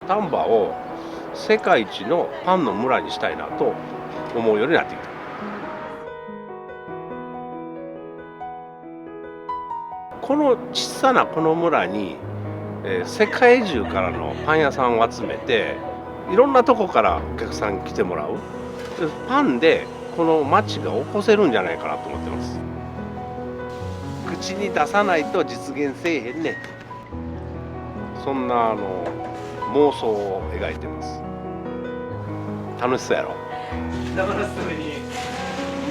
丹波を世界一のパンの村にしたいなと思うようになってきた。この小さなこの村に、世界中からのパン屋さんを集めて、いろんなとこからお客さんに来てもらう。でパンでこの町が起こせるんじゃないかなと思ってます。口に出さないと実現せえへんねん。そんな妄想を描いてます。楽しそうやろ。楽しそうに。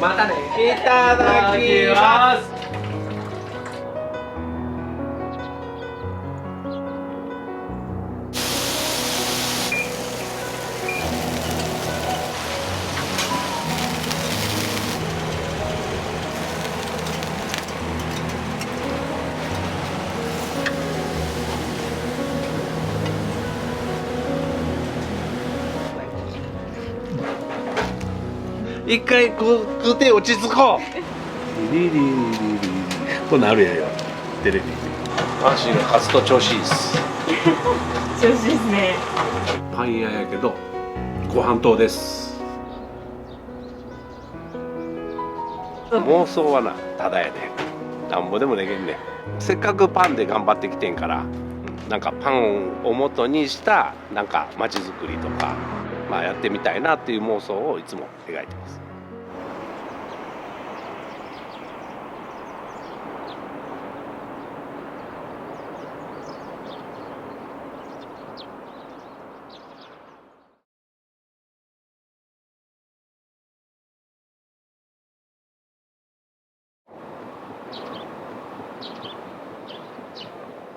またね。いただきます。一回食うて落ち着こう。リリリリリリこれなるやよテレビ。安心が勝つと調子いいっす。調子いいですね。パン屋やけどご飯党です。妄想はなただやね。なんぼでもできんねん。せっかくパンで頑張ってきてんから、なんかパンを元にしたなんか街づくりとか、まあやってみたいなっていう妄想をいつも描いてます。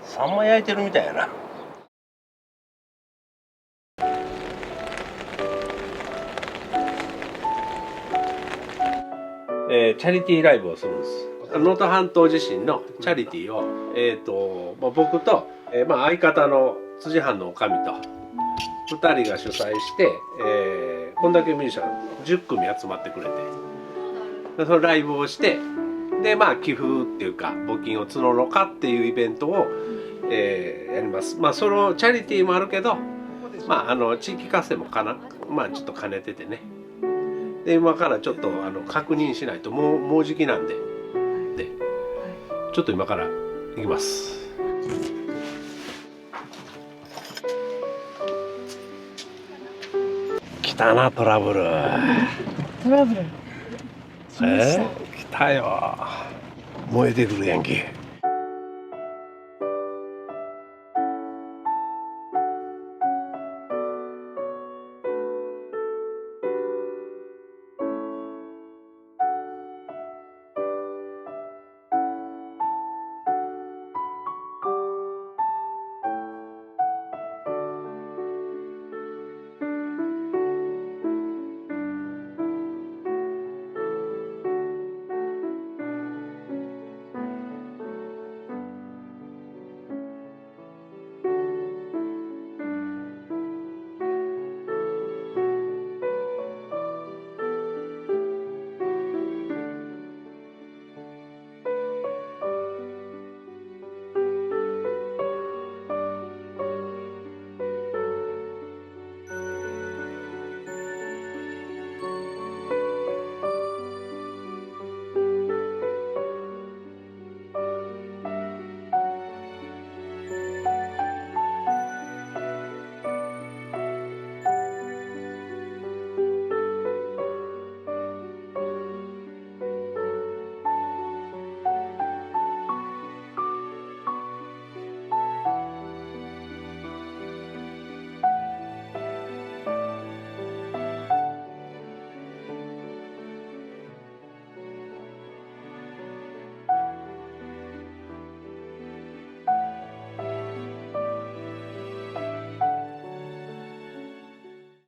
サンマ焼いてるみたいやな。チャリティーライブをするんです。能登半島地震のチャリティーを、僕と、相方の辻藩の女将と2人が主催して、こんだけミュージシャン10組集まってくれて、でそのライブをして、で寄付っていうか募金を募ろうかっていうイベントを、やります。そのチャリティーもあるけど、地域活性もちょっと兼ねててね。で今からちょっと確認しないともうじきなんで、ちょっと今から行きます。来たなトラブル。トラブル。来たよ。燃えてくるやんけ。